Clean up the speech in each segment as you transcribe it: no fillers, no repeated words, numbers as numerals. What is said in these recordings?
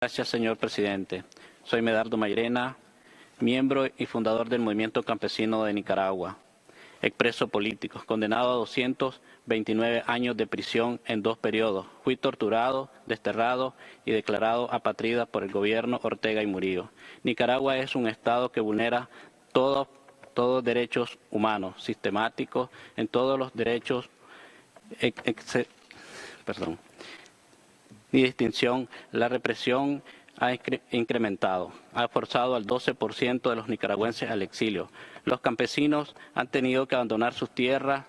Gracias, señor presidente. Soy Medardo Mairena, miembro y fundador del Movimiento Campesino de Nicaragua, expreso político, condenado a 229 años de prisión en 2 periodos. Fui torturado, desterrado y declarado apátrida por el gobierno Ortega y Murillo. Nicaragua es un estado que vulnera todos derechos humanos, sistemáticos en todos los derechos, ni distinción. La represión ha incrementado, ha forzado al 12% de los nicaragüenses al exilio. Los campesinos han tenido que abandonar sus tierras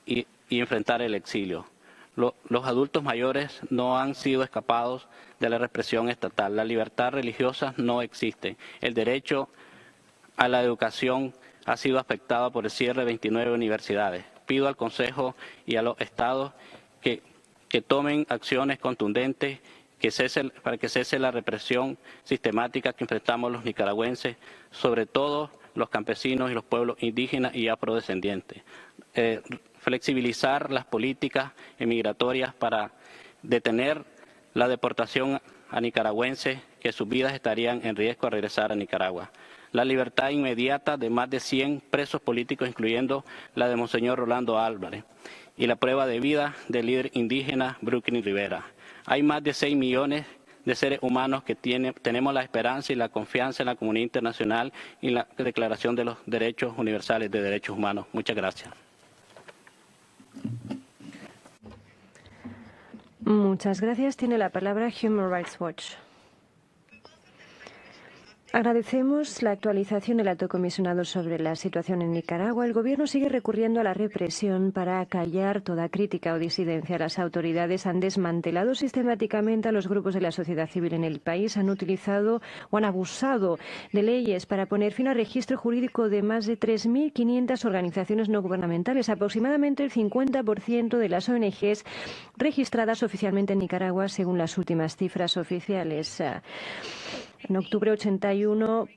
y enfrentar el exilio. Los adultos mayores no han sido escapados de la represión estatal. La libertad religiosa no existe. El derecho a la educación ha sido afectado por el cierre de 29 universidades. Pido al Consejo y a los estados que tomen acciones contundentes para que cese la represión sistemática que enfrentamos los nicaragüenses, sobre todo los campesinos y los pueblos indígenas y afrodescendientes. Flexibilizar las políticas migratorias para detener la deportación a nicaragüenses que sus vidas estarían en riesgo al regresar a Nicaragua. La libertad inmediata de más de 100 presos políticos, incluyendo la de Monseñor Rolando Álvarez, y la prueba de vida del líder indígena Brooklyn Rivera. Hay más de 6 millones de seres humanos que tenemos la esperanza y la confianza en la comunidad internacional y la Declaración de los Derechos Universales de Derechos Humanos. Muchas gracias. Muchas gracias. Tiene la palabra Human Rights Watch. Agradecemos la actualización del Alto Comisionado sobre la situación en Nicaragua. El Gobierno sigue recurriendo a la represión para acallar toda crítica o disidencia. Las autoridades han desmantelado sistemáticamente a los grupos de la sociedad civil en el país, han utilizado o han abusado de leyes para poner fin al registro jurídico de más de 3.500 organizaciones no gubernamentales. Aproximadamente el 50% de las ONGs registradas oficialmente en Nicaragua, según las últimas cifras oficiales. En octubre, 81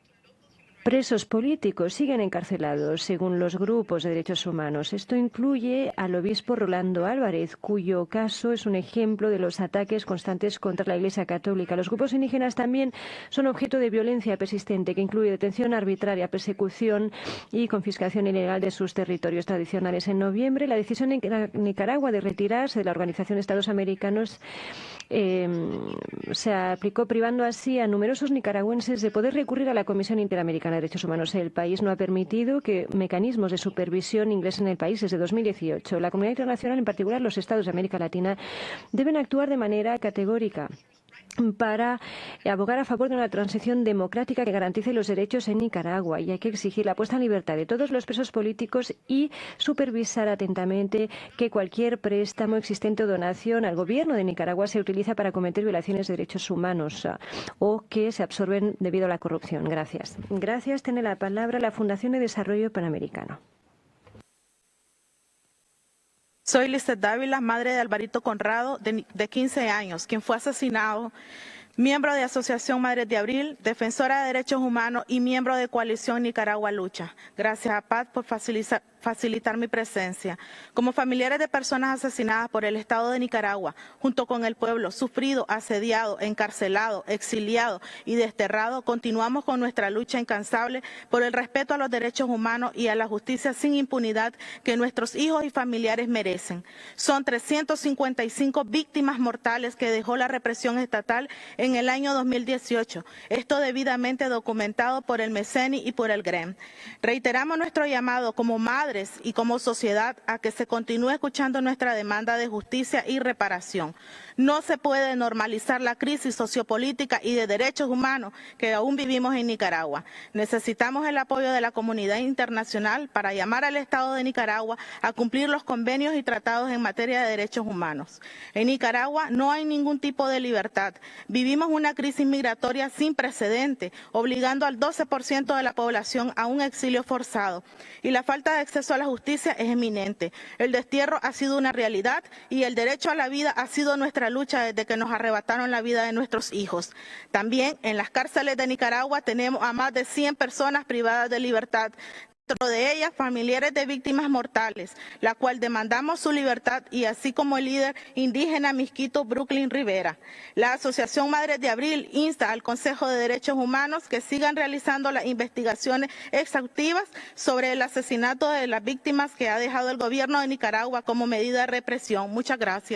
presos políticos siguen encarcelados, según los grupos de derechos humanos. Esto incluye al obispo Rolando Álvarez, cuyo caso es un ejemplo de los ataques constantes contra la Iglesia Católica. Los grupos indígenas también son objeto de violencia persistente, que incluye detención arbitraria, persecución y confiscación ilegal de sus territorios tradicionales. En noviembre, la decisión en Nicaragua de retirarse de la Organización de Estados Americanos se aplicó, privando así a numerosos nicaragüenses de poder recurrir a la Comisión Interamericana de Derechos Humanos. El país no ha permitido que mecanismos de supervisión ingresen en el país desde 2018. La comunidad internacional, en particular los estados de América Latina, deben actuar de manera categórica para abogar a favor de una transición democrática que garantice los derechos en Nicaragua, y hay que exigir la puesta en libertad de todos los presos políticos y supervisar atentamente que cualquier préstamo existente o donación al gobierno de Nicaragua se utiliza para cometer violaciones de derechos humanos o que se absorben debido a la corrupción. Gracias. Gracias. Tiene la palabra la Fundación de Desarrollo Panamericano. Soy Lizeth Dávila, madre de Alvarito Conrado, de 15 años, quien fue asesinado, miembro de Asociación Madres de Abril, defensora de derechos humanos y miembro de Coalición Nicaragua Lucha. Gracias a Paz por facilitar mi presencia. Como familiares de personas asesinadas por el Estado de Nicaragua, junto con el pueblo sufrido, asediado, encarcelado, exiliado y desterrado, continuamos con nuestra lucha incansable por el respeto a los derechos humanos y a la justicia sin impunidad que nuestros hijos y familiares merecen. Son 355 víctimas mortales que dejó la represión estatal en el año 2018. Esto debidamente documentado por el MECENI y por el GREM. Reiteramos nuestro llamado como madres y como sociedad a que se continúe escuchando nuestra demanda de justicia y reparación. No se puede normalizar la crisis sociopolítica y de derechos humanos que aún vivimos en Nicaragua. Necesitamos el apoyo de la comunidad internacional para llamar al Estado de Nicaragua a cumplir los convenios y tratados en materia de derechos humanos. En Nicaragua no hay ningún tipo de libertad. Vivimos una crisis migratoria sin precedente, obligando al 12% de la población a un exilio forzado. Y la falta de acceso a la justicia es eminente. El destierro ha sido una realidad y el derecho a la vida ha sido nuestra lucha desde que nos arrebataron la vida de nuestros hijos. También en las cárceles de Nicaragua tenemos a más de 100 personas privadas de libertad. dentro de ellas familiares de víctimas mortales, la cual demandamos su libertad y así como el líder indígena Misquito Brooklyn Rivera. La Asociación Madres de Abril insta al Consejo de Derechos Humanos que sigan realizando las investigaciones exhaustivas sobre el asesinato de las víctimas que ha dejado el gobierno de Nicaragua como medida de represión. Muchas gracias.